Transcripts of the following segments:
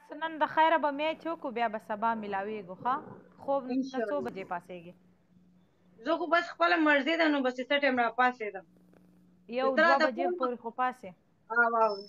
بس نن د خیره به میچ وکړو بیا به سبا ملاویږو ښه خوب نه څو بجې پاسېږي زه خو بس خپله مرضي ده نو بس څه ټایم راپاڅېدم 1-2 بجې پورې خو پاسې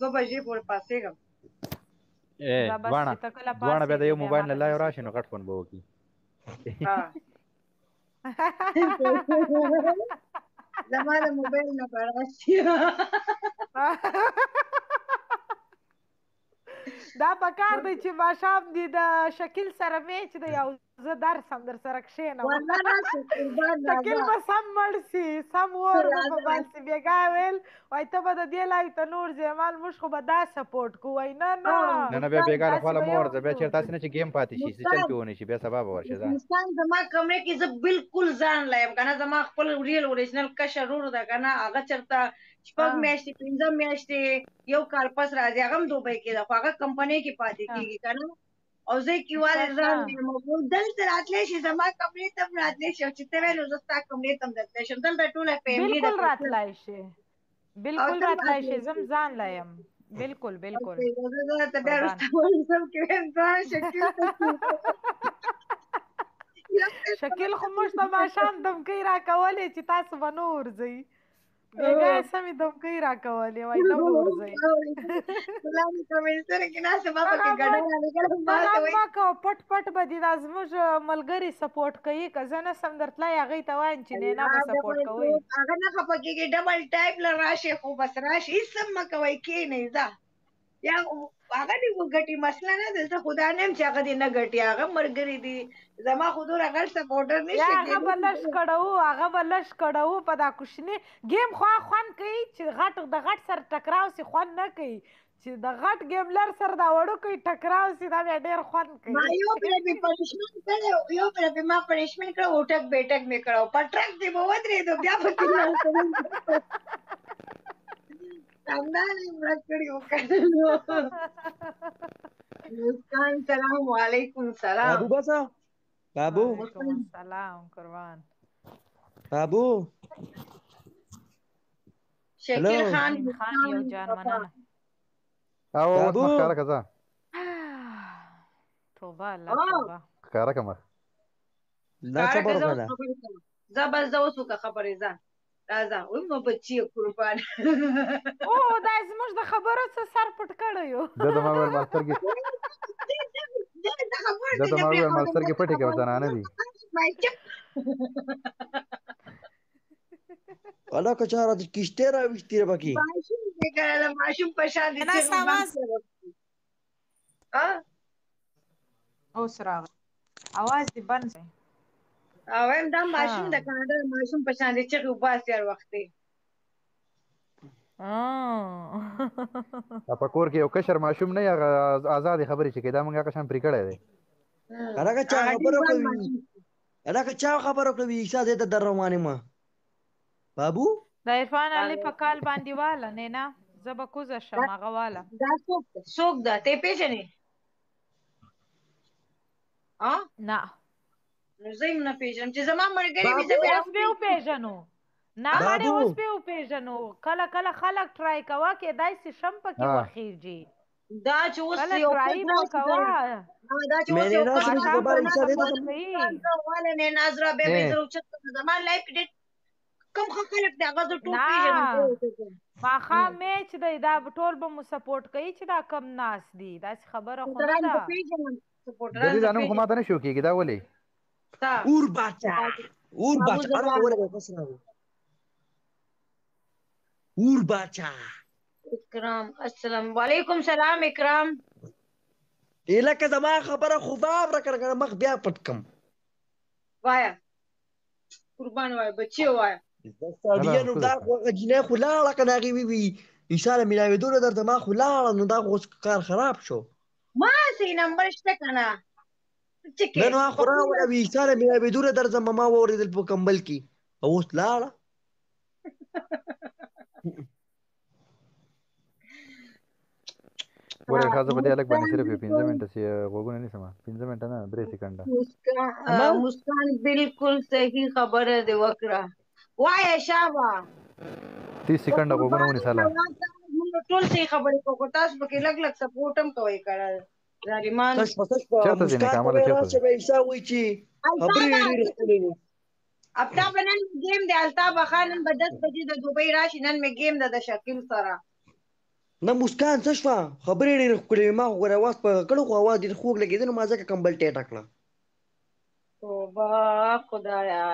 2 بجې پورې پاڅېږم دواړه بیا د یو موبایل نه لایو راشي نو غټ فون به وکړي زما د موبایل نه به راشي دا پکار دی چې ماښام دی د شکیل سره میچ دی او زه درس هم در سره کښېنم شکیل به سم مړ سي سم اور به په بل سي بېګا ویل وایي ته به د دې لایو ته نور زیمال موږ خو به دا سپورټ کوو وایي نه نه بیا بېګا له خواله مه ورځه بیا چېرته هسې نه چې ګیم پاتې شي څه چل پې ونې شي بیا سبا به ورشي مسکان زما کمرې کې زه بالکل ځان لایم که نه زما خپل ریل اوریجنل کشر ورور ده که نه هغه چېرته 6 میاشتې 15 میاشتې یو کال پس راځي هغه هم دوبۍ کې ده خو هغه کمپنۍ کې پاتې کېږي که نه او زه یې کیواله ځان یم دلته راتلی شي زما کمرې ته هم راتلی شي او چې ته ویل زه ستا کمرې ته هم راتلی شم دلته ټوله فیملي بالکل راتلی شي بالکل راتلی شي زه هم ځان لایم بالکل بالکل زه بیا وروسته وایسم کې ویم ځان شکیل خو موږ ته ماښام دمکۍ راکولې چې تاسو به نه ورځئ بېګا یې سمې دمکۍ راکولې وایي نه به ورځئ مه کوه پټ پټ به دي دا زموږ ملګري سپورټ کوي که زه نسم درتلی هغوی ته وایم چې نینا به سپورټ کوئ هغه نه خفه کېږي ډبل ټایپ له راشي خو بس راشي هېڅ هم مه کوئ کښېنئ ځه یا هغه دې وګټي مسله نه ده زه خو دا نه یم چې هغه دې نه ګټي هغه ملګري دي زما خو دومره غټ سپورټر نشته هغه به لږ کړهو په دا کوشني ګیم خوا خوند کوي چې د غټ سره ټکراو سي خوند نه کوي چې د غټ ګیملر سره دا وړوکی ټکراو سي دا بیا ډېر خوند کوي ما یو پرې مې پنشمنټ کړی یو پرې ما پنشمنټ کړی اوټک بیټک مې کړی په ټرک دې به ودرېدو بیا به مسکان سلام وعلیکم سلام بابو بسا بابو سلام قربان بابو شکیل خان یو جان مننه او اوس مخ ښکاره که ځه توبه الله توبه ښکاره که مخ ځه بس زه اوس وکړه خبرې ځه راځه وایي ما بچي قربان او دا زموږ د خبرو څه سر پټ کړی و ده د ما ویل ما سترګې پټې کوه زنانه دي الا که چا راته کشتې راویستې پکې ماشوم په شان دي اوس راغی اواز دې بند شي او هم دا ماشوم د کاناډا ماشوم په شان دي چغې وباسي هر وخت په کور کې یو کشر ماشوم نه هغه ازادې خبرې چې کوي دا موږ هغه شان پرې کړی دی هغه چا خبره کوي عیسی دې ته در روانې ما بابو د عرفان علي په کال باندې واله نینا زه به کوزه شم هغه واله دا څوک ده ته پیژنې نه نو زه یې نه پیژنم چې زما ملګري وي اوس به وپېژنو نه مړې اوس به وپېژنو کله کله خلک ټرای کوه کېدای سي شم پکې وخیږي دا چې اوس یو ناظره بیا به زه اوچت زما لایف ډېر کم خلک دی هغه زه ټول پیژنم ماښام میچ دی دا ټول به مو سپورټ کوي چې دا کم ناست دي داسې خبره خو نه ده د دې دا نوم خو ماته نه شو کېږي دا ولې اور باچا اور باچا اکرام السلام علیکم سلام اکرام لکه زما خبره خو واوره کنه مخ بیا پټ کم وایا قربان وایا بچي وایا ساډیانو دا جنې خو لاړه کنه هغې وي عیسی له ملاوېدو نه درته ما خو لاړه نو دا اوس کار خراب شو ما سي نمبر شته کنه نه نو خو راوړه وي عیسی له ملاوېدو نه درځم ما واورېدل په کمبل کې او اوس لاړه ګوره ښځه په دې هلک باندې صرف یو 15 منټه غوږونه نیسم 15 منټه نه 3 سکنډه مسکان بالکل صحیح خبره دې وکړه وایه شابه 30 سکنډه غوږونه ونیسله موږ ټول صحیح خبرې کوو تاسو پکې لږ لږ سپورټ هم کوئ کړه زریمان چېرته ځینې مسکان کامله ته چېرته راشه ځې به عیسی وایي چې خبرې ډېرې ښکلې وي. الطاف نن گیم دی، الطاف خان نن به 10 بجې د دوبۍ راشي، نن مې گیم ده د شکیل سره. نه مسکان څه شوه؟ خبرې ډېرې ښکلې وي. ما خو ګوره اواز په کړو خو اواز ډېر خوږ لګېده نو ما ځکه کمبل ټیټه کړه. توبه خدایا،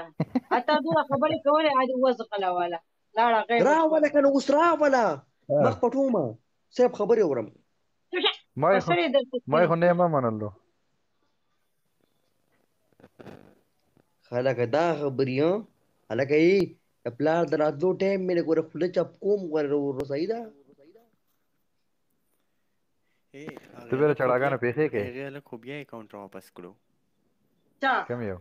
اته دومره خبرې کولې عادي وځغله واله لاړه غیب راوله که نه اوس راوله مخ پټومه صاحب خبرې اورم. ما یې خو نه مه منلو. هلکه دا خبرې هلکه یې د پلار د راتلو ټایم مې د ګوره خوله چپ کوم ګوره ورو صحیح ده. ته بیا له چړاګانو پیسې کوې. هغې هلک خو بیا اکاونټ را واپس کړو. کوم یو؟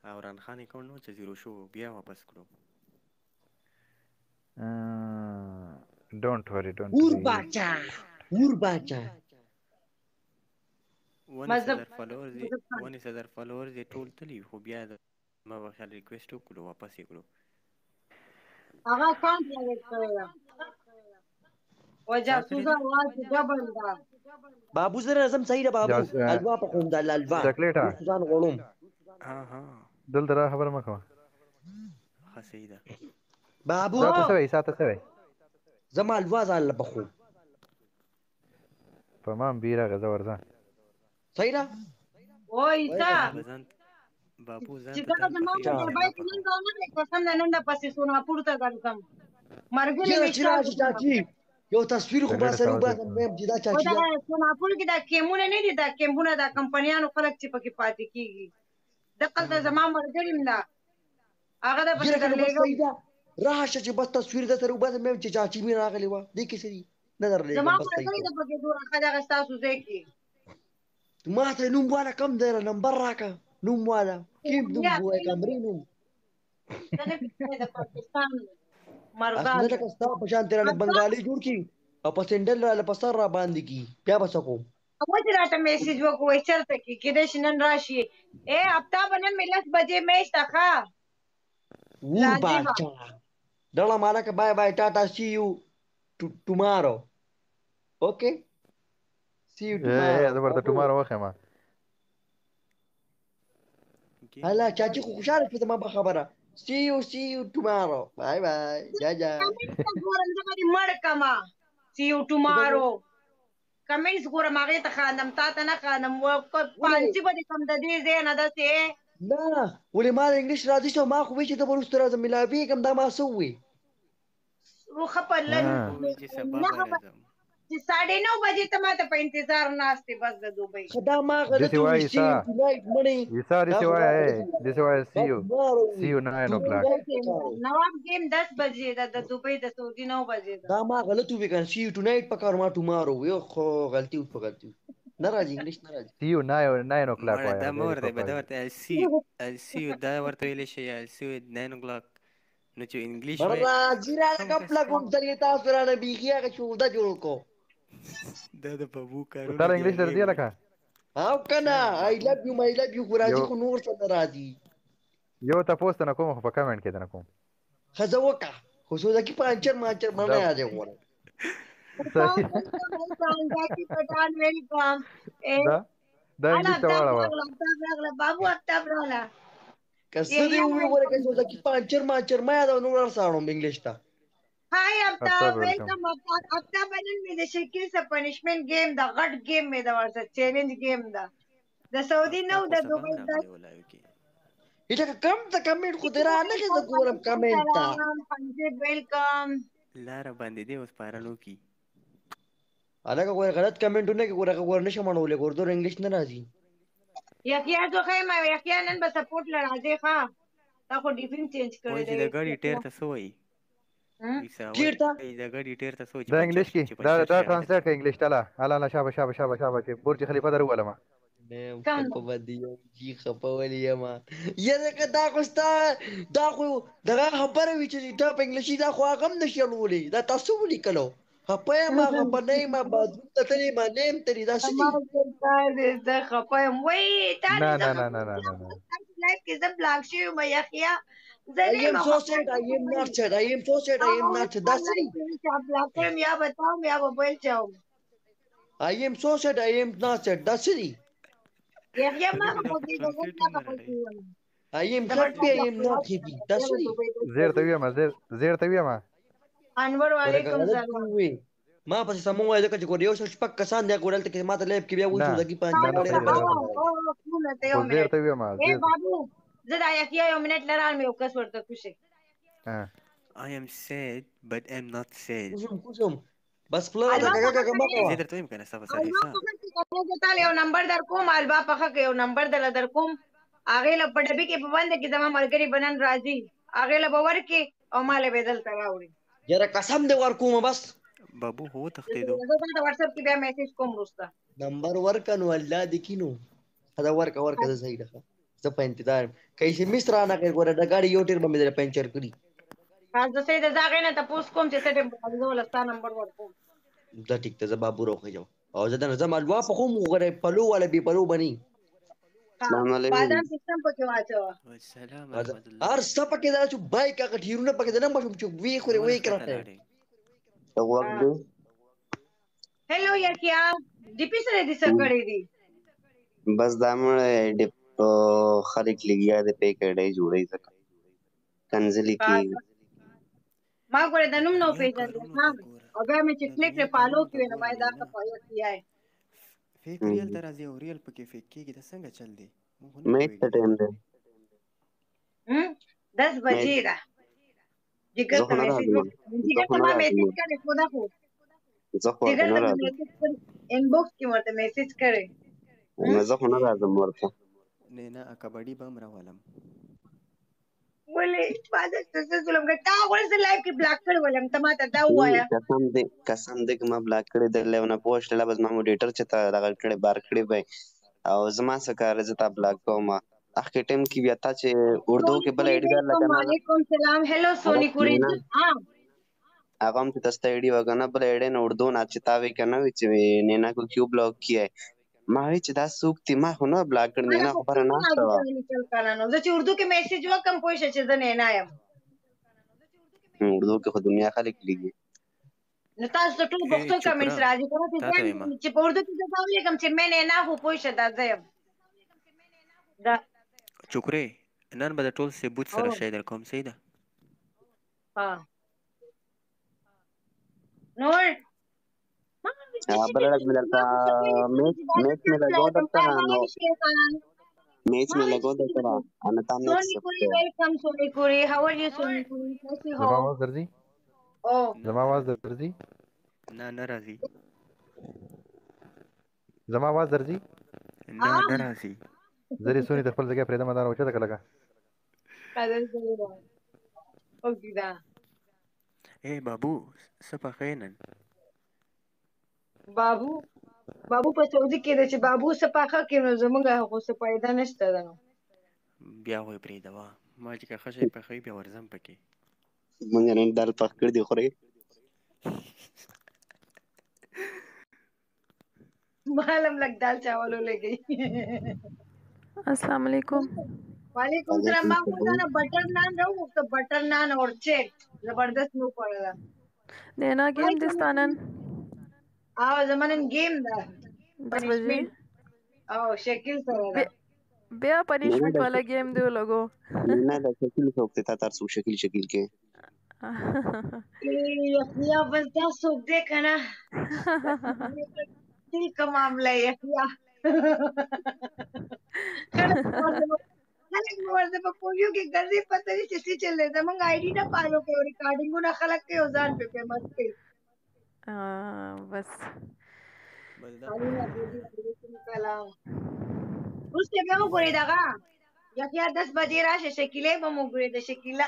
عمران خان اکاونټ نو چې زیرو شو بیا واپس کړو. ډونټ وري اور باچا 19,000 فالوورز یې ټول تلي خو بیا ما به خیال ریکویسټ وکړو واپس یې کړو. هغه اکاونټ لګېد کړی ده و جاسوسه واز ډبل ده. بابو زه راځم صحیح ده بابو الوا په کوم ده الوا چاکلیټه ځان غواړم. دلته را خبره مه کوه. ښه صحیح ده بابو ساته څه وایي ساته څه وایي. زما الوا ځان له بخو په ما هم بیر راغی زه ورځه. صحیح ده وای تا بابو ځان چې دغه زما موبایل کې نن دا نه قسم نه نن د پسې سوناپور ته ګرځم مرګلې چې راځي چاچی یو تصویر خو با سره وباسم مې چې دا چاچی دا سوناپور کې دا کیمونه نه دي، دا کیمونه دا کمپنیانو خلک چې پکې پاتې کیږي دغه زما مرګلې دا هغه د پسې لګو راشه چې بس تصویر د سره وباسم مې چې چاچی مې راغلی و دې کې سړي نظر لګم زما بس مرګلې د پکې دوه خدای تاسو ځکه ما ته نوم والا کم دی نمبر راکا نوم والا کیم نوم وای کمرې نوم د پاکستان مردان اسنه لکه ستا په شان تیرانه بنگالي جوړ کی او په سندل را لپسر را باندې کی بیا بس کوم او چې راته میسج وکوي چرته کې کېدې شنن راشي اے هفته بنن ملت بجې میش تخا ور باچا ډلا مالک بای بای ټاټا سی یو ټومارو اوکے سی یو ټومارو زه ورته ټومارو وخم. هلا چاچی خو خوشاله شو ما په خبره see you tomorrow bye bye جا مړ کما see you tomorrow کمنټس ګورم هغه ته خاندم تا ته نه خاندم و پانچی به کم د دې زین ده سه نه ولې ما انګلیش راځي شو ما خو وی چې د ورستو راځم ملابي کوم دا ما سوې رو خپلن چې 9:30 بجې ته ماته په انتظار ناشته بس د دوبۍ خدا ما غلطي وایي چې نایټ مړی یسا دې وایي see you 9 o'clock نواب گیم 10 بجې د دوبۍ د سعودي 9 بجې دا ما غلطي وی کړ see you tonight پکار ما ټومارو یو خو غلطي ناراضي انګلیش ناراضي see you 9 o'clock وایي دا مور دی به دا ورته see you دا ورته ویل شي see you 9 o'clock نو چې انګلیش وایي راځي را خپل کوم ځای تاسو را نه بیخیا چې ودا جوړ کو دا د بابو کارو تر انګلیش درځي لکه او کنه I love you my love you راځي خو نور څه راځي یو تاسو نه کوم په کمنټ کې نه کوم خزه وکا خو څو ځکه پانچر مانچر باندې راځي وره دا انګلیش ته واړه بابو اکتاب رالا کسه دی وره کې څو ځکه پانچر مانچر ما دا نور ساړم انګلیش ته هاي افتاب ویلکم افتاب نن مې د شکل څخه پنیشمنت گیم دا غټ گیم مې دا ورته چیلنج گیم دا د سعودي نو د دوبۍ دا اته کم ته کمنټ خو درا نه کې د ګورم کمنټ تا ویلکم لار باندې دی اوس پارانو کی الګ ګور غلط کمنټونه کې ګور نشه مونولې ګور دور انګلیش نه راځي یقیا جو خیمه یقیا نن به سپورټ لراځي ښا تا خو ډیفین چینج کړی دی د ګاډي ټیر ته سوې کیرتا د ګاډي ټیر ته سوې دا انګلیش کې دا ټرانسلیټ کې انګلیش تلا الا شابه چې برج خلیفہ درو ما کم په بدی جی خپولې ما یره کدا کوستا دا خو دغه خبره وی چې دا په انګلیشي دا خو هغه نشي لولې دا تاسو ولیکلو خپه ما خبرې ما بعد ته ما نیم تری دا سړي ما دا خپه وای تا نه لایف کې زم بلاک شي ما یخیا I am so sad I am not that's it بلاک یا بتاؤ یا موبایل چاو I am so sad, I am not sad. دا څه دي؟ یحیی ما خلکو دا خو په دې translate نه هم نه خبرې لري. کوم I am happy, I am not happy. دا څه دي؟ زیر ته ویما زیر ته ویما انور وعلیکم سلام ما پسې سمون وای ځکه چې ګور یو سل شپږ کسان دی ګور دلته کې ماته لیب کې بیا وایي نه. چې دګي نه، نه، پانځه صحیح ده. خو زیر ته ویما اے بابو زه دا یحیی یو منټ لرال مې یو کس ورته کوشي I am sad but I'm not sad. کوشم بس پلار دا کاکا ما زه کوه درته وایم کنه سبا سړی ښه. تعالی یو نمبر در کوم البا پخه کې یو نمبر در کوم هغه له پټبي کې په باندې کې زما ملګری بنن راځي هغه له باور کې او مال بدل تراوړي یاره قسم دې ورکوم بس بابو هو تختیدو. زه دا واتس اپ کې بیا میسج کوم وروسته نمبر ورکنو الله دې کینو دا ورکه زه صحیح ده زه په انتظار کایسه مستر نه کوي ګوره د گاډي یو ټیر باندې در پنچر کړی خاص د سید زاغې نه تاسو کوم چې څه ټیم په ولستا نمبر ورکوم دا ټیک ته زبا بورو خو او زه د نظم الوا په کوم غره پلو ولا بي پلو بني السلام علیکم. بادام سیستم پکې واچو والسلام ورحمت الله. هر څه پکې دا چې بایک هغه ټیرونه پکې د نمبر چې وی خوري وی کړه وخت دی هلو یحیی ډی پی سره دې څه کړی دی بس دا مړ ډیپ خلک لګیا د پیکډې جوړې ځکه کنځلې کې ما ګوره د نوم نو پیژندل ها او بیا مې چې کلیک لري فالو کړی نو باید دا څه پایو کیای فیک ریل ته راځي او ریل پکې فیک کېږي دا څنګه چل دی؟ میچ ته ټایم دی 10 بجې ده جګر ته میسج جګر ته ما میسج کړی خو دا خو زه خو جګر نه ته راځم انباکس کې ورته میسج کړی زه خو نه راځم ورته نه نه کبډي به هم راولم. ولې باندې څه ظلم کوي تا ورسره لایو کې بلاک کړ ولم ته ما ته دا وایا قسم دې که ما بلاک کړی د لیونه پوسټ لا بس ما موډیټر چې تا دغه کړی بار کړی وای او زما څه کار زه تا بلاک کوم اخر ټیم کې بیا تا چې اردو کې بل ایډي درل کنه وعلیکم سلام هلو سونی پوری ها هغه هم چې تاسو ایډي وګنه بل ایډي نه اردو نه چې تا وی کنه چې نه نه کو کیو بلاک کیه ما وی چې دا سوکتی ما خو نه بلاک کړ نه خبره نه شته نو زه چې اردو کې میسج وکم پوه شې چې زه نه یم اردو کې خو دنیا خلک لګي نو تاسو ټول پښتو کمنټس راځي کنه چې په اردو کې زه ولیکم چې مې نه هو پوه شې دا زه یم دا چوکرې نن به د ټول ثبوت سره شی در کوم صحیح ده ها نور بل رات مې درته میچ مې لګاو درته نو میچ مې لګاو درته ان تا نه سونی پوری ویلکم سونی پوری هاو ار یو سونی پوری کیسے ہو زما आवाज درځي او زما आवाज درځي نه نه راځي زما आवाज درځي نه نه راځي زری سونی د خپل ځای پرې د مدار اوچته کړه قدر کوي او کیدا اے بابو څه پخې نن بابو په سعودي کې د چې بابو سپاخه کې نو زمونږ خو څه پیدا نشته ده نو بیا وای پرې دوا ما چې که خشې پخې بیا ورځم پکې مونږ نن دال پخ کړ دی خوري معلوم لگ دال چاولو لګي السلام علیکم وعلیکم السلام ما خو نه بټر نان راو تو بټر نان اور چیک زبردست نو پړلا نینا گیم دستانن او زمانن گیم ده 10 بجې او شکل سره ده بیا پنیشمنٹ والا گیم دیو لوگو نه دا شکل څوک ته تر څو شکل کې یا بس دا څوک دې کنه دې کوم معاملې یا خلک ورته په پولیو کې ګرځي پته نه چې څه چلې ده مونږ آی ډی نه پالو کې ریکارډینګونه خلک کې ځان په فیمس کې بس سلام اوس ته به وګورې داغه یا 10 بجې راشه شکیله به وګورې د شکیله